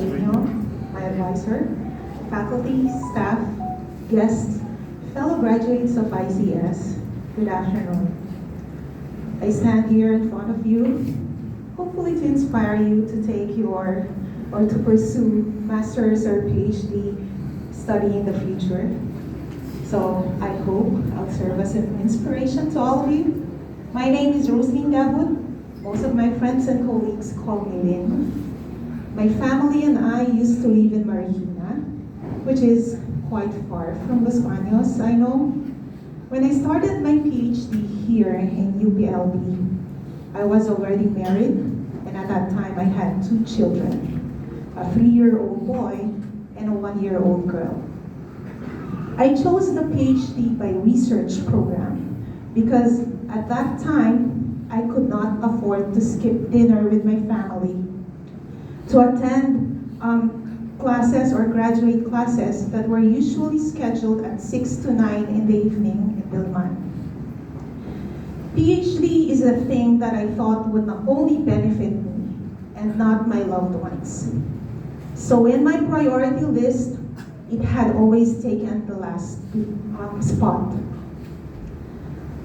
Eugenio, my advisor, faculty, staff, guests, fellow graduates of ICS, good afternoon. I stand here in front of you, hopefully to inspire you to take your, or to pursue master's or PhD study in the future. So I hope I'll serve as an inspiration to all of you. My name is Gabud. Most of my friends and colleagues call me Lynn. My family and I used to live in Marikina, which is quite far from Los Baños, I know. When I started my PhD here in UPLB, I was already married, and at that time I had 2 children, a 3-year-old boy and a 1-year-old girl. I chose the PhD by research program because at that time, I could not afford to skip dinner with my family to attend classes or graduate classes that were usually scheduled at 6 to 9 in the evening in Bilman. PhD is a thing that I thought would not only benefit me and not my loved ones. So in my priority list, it had always taken the last spot.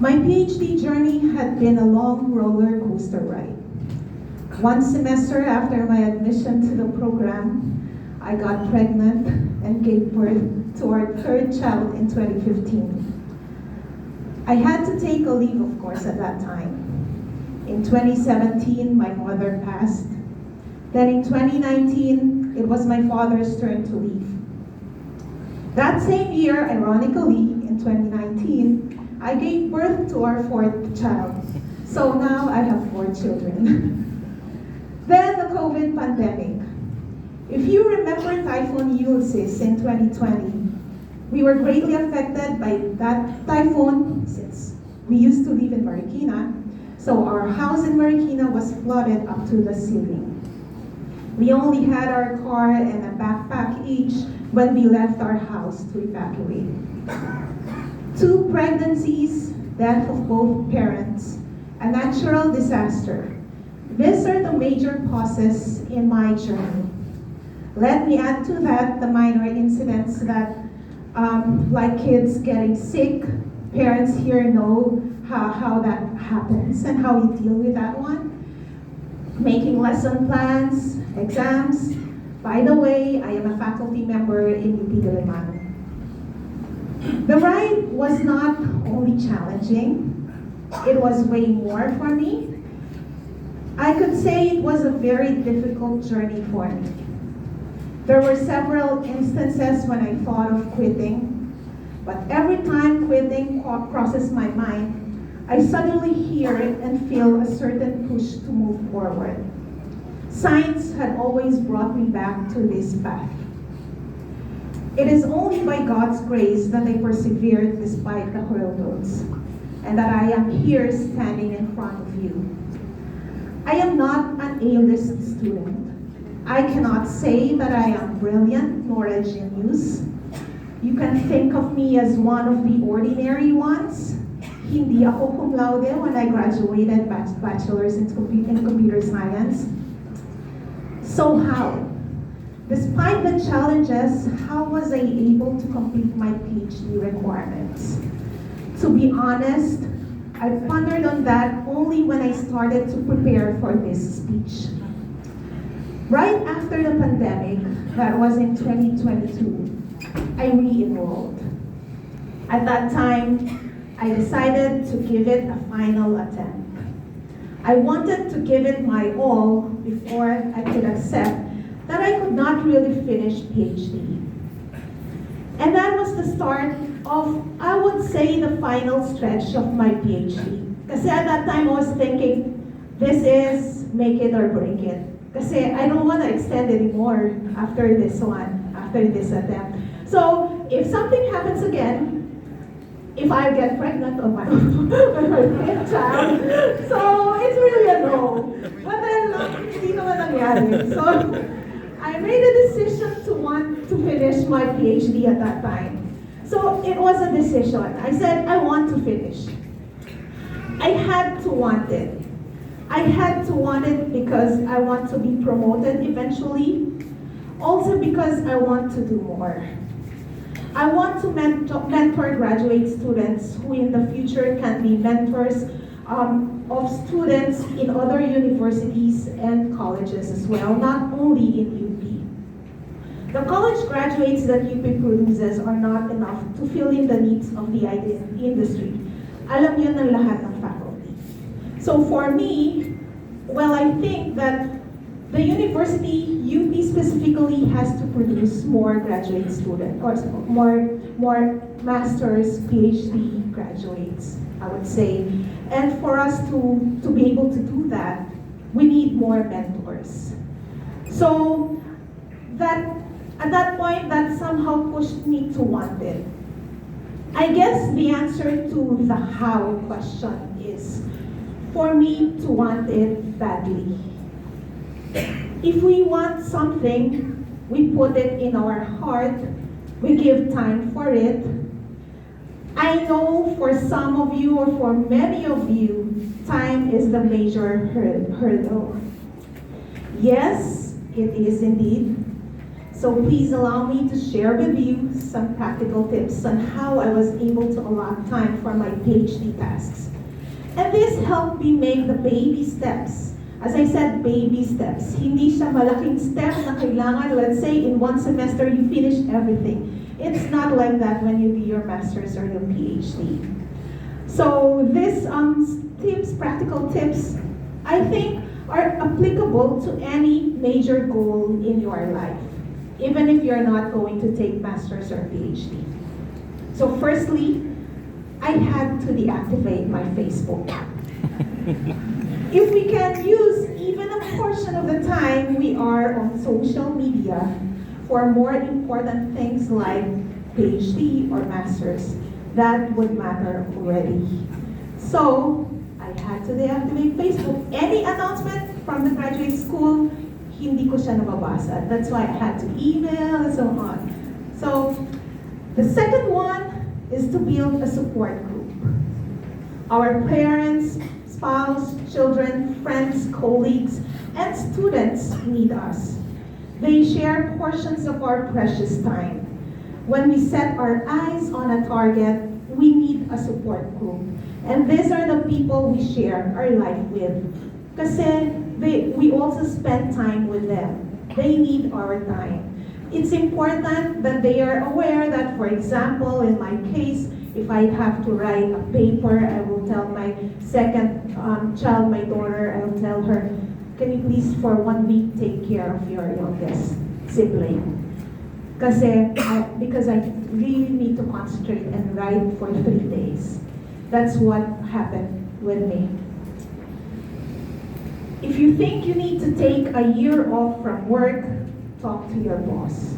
My PhD journey had been a long roller coaster ride. One semester after my admission to the program, I got pregnant and gave birth to our 3rd child in 2015. I had to take a leave, of course, at that time. In 2017, my mother passed. Then in 2019, it was my father's turn to leave. That same year, ironically, in 2019, I gave birth to our 4th child. So now I have 4 children. Then the COVID pandemic. If you remember Typhoon Ulysses in 2020, we were greatly affected by that typhoon since we used to live in Marikina. So our house in Marikina was flooded up to the ceiling. We only had our car and a backpack each when we left our house to evacuate. 2 pregnancies, death of both parents, a natural disaster. These are the major causes in my journey. Let me add to that the minor incidents that, like kids getting sick, parents here know how that happens and how you deal with that one. Making lesson plans, exams. By the way, I am a faculty member in UP Diliman. The ride was not only challenging, it was way more for me. I could say it was a very difficult journey for me. There were several instances when I thought of quitting, but every time quitting crosses my mind, I suddenly hear it and feel a certain push to move forward. Science had always brought me back to this path. It is only by God's grace that I persevered despite the hurdles, and that I am here standing in front of you. I am not an A-list student. I cannot say that I am brilliant nor a genius. You can think of me as one of the ordinary ones. Hindi ako cum laude when I graduated bachelor's in computer science. So how? Despite the challenges, how was I able to complete my PhD requirements? To be honest, I pondered on that only when I started to prepare for this speech. Right after the pandemic, that was in 2022, I re-enrolled. At that time, I decided to give it a final attempt. I wanted to give it my all before I could accept that I could not really finish PhD. And that was the start of, I would say, the final stretch of my PhD. Kasi at that time I was thinking, this is make it or break it. Kasi I don't want to extend anymore after this one, after this attempt. So if something happens again, if I get pregnant on my fifth child, so it's really a no. But then, hindi naman nangyari. So I made a decision to want to finish my PhD at that time. So it was a decision. I said, I want to finish. I had to want it. I had to want it because I want to be promoted eventually. Also because I want to do more. I want to mentor graduate students who in the future can be mentors of students in other universities and colleges as well, not only in UP. The college graduates that UP produces are not enough to fill in the needs of the IT industry. Alam yun ng lahat ng faculty. So for me, well, I think that the university, UP specifically, has to produce more graduate students, or more master's, PhD graduates, I would say. And for us to be able to do that, we need more mentors. So that at that point, that somehow pushed me to want it. I guess the answer to the how question is for me to want it badly. If we want something, we put it in our heart, we give time for it. I know for some of you or for many of you, time is the major hurdle. Yes, it is indeed. So please allow me to share with you some practical tips on how I was able to allot time for my PhD tasks. And this helped me make the baby steps. As I said, baby steps. Hindi siya malaking step na kailangan, let's say, in one semester you finish everything. It's not like that when you do your master's or your PhD. So these tips, practical tips, I think are applicable to any major goal in your life, even if you're not going to take master's or PhD. So firstly, I had to deactivate my Facebook. If we can use even a portion of the time we are on social media for more important things like PhD or master's, that would matter already. So I had to deactivate Facebook. Any announcement from the graduate school, hindi ko siya nababasa. That's why I had to email and so on. So the second one is to build a support group. Our parents, spouse, children, friends, colleagues, and students need us. They share portions of our precious time. When we set our eyes on a target, we need a support group. And these are the people we share our life with. Kasi we also spend time with them. They need our time. It's important that they are aware that, for example, in my case, if I have to write a paper, I will tell my second child, my daughter, I will tell her, can you please for 1 week take care of your youngest sibling? Because I really need to concentrate and write for 3 days. That's what happened with me. If you think you need to take a year off from work, talk to your boss.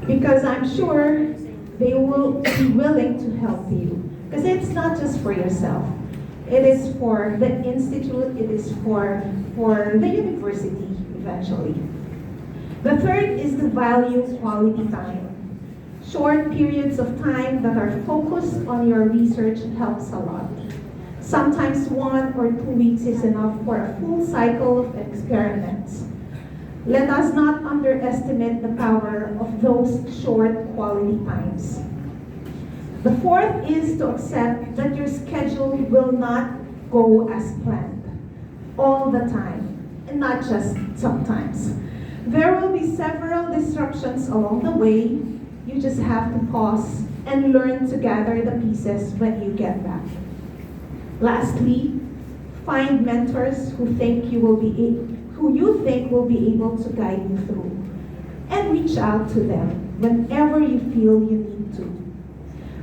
Because I'm sure they will be willing to help you. Because it's not just for yourself. It is for the institute, it is for the university eventually. The third is to value quality time. Short periods of time that are focused on your research helps a lot. Sometimes 1 or 2 weeks is enough for a full cycle of experiments. Let us not underestimate the power of those short quality times. The fourth is to accept that your schedule will not go as planned all the time, and not just sometimes. There will be several disruptions along the way. You just have to pause and learn to gather the pieces when you get back. Lastly, find mentors who you think will be able to guide you through, and reach out to them whenever you feel you need to.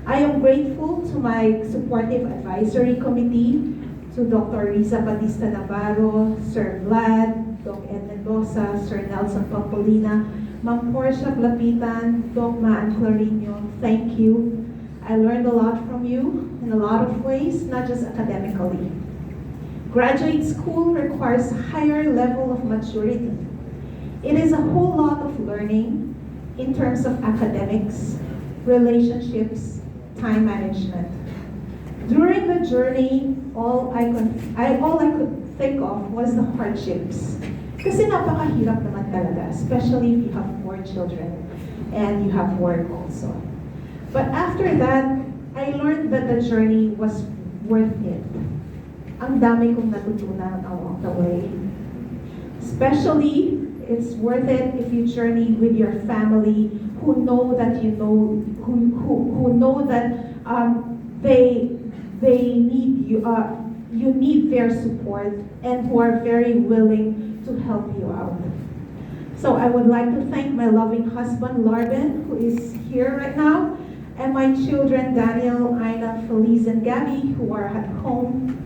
I am grateful to my supportive advisory committee, to Dr. Riza Batista Navarro, Sir Vlad, Doc Ed Mendoza, Sir Nelson Pampolina, Ma'am Portia Plapitan, Doc Maan Clarino. Thank you. I learned a lot from you in a lot of ways, not just academically. Graduate school requires a higher level of maturity. It is a whole lot of learning in terms of academics, relationships, time management. During the journey, all I could think of was the hardships. Kasi napakahirap naman talaga, especially if you have 4 children and you have work also. But after that, I learned that the journey was worth it. Ang dami kong natutunan along the way. Especially, it's worth it if you journey with your family who know that who know that they need you. You need their support and who are very willing to help you out. So I would like to thank my loving husband, Larvin, who is here right now, and my children, Daniel, Ina, Feliz, and Gabby, who are at home.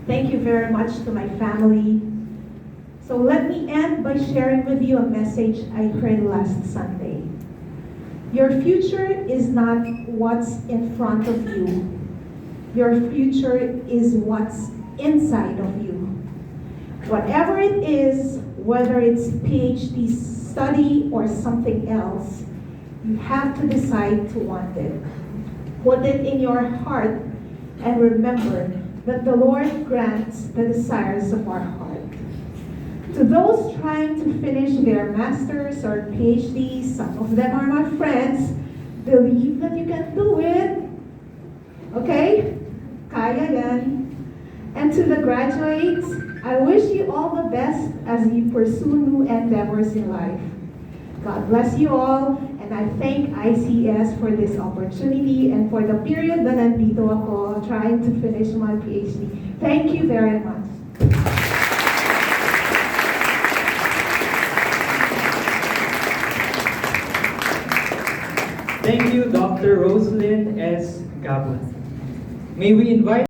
Thank you very much to my family. So let me end by sharing with you a message I heard last Sunday. Your future is not what's in front of you. Your future is what's inside of you. Whatever it is, whether it's PhD study or something else, you have to decide to want it. Put it in your heart and remember that the Lord grants the desires of our heart. To those trying to finish their masters or PhDs, some of them are my friends, believe that you can do it. Okay? Kaya yan. And to the graduates, I wish you all the best as you pursue new endeavors in life. God bless you all, and I thank ICS for this opportunity and for the period na nandito ako trying to finish my PhD. Thank you very much. Thank you, Dr. Rosalyn S. Gabud. May we invite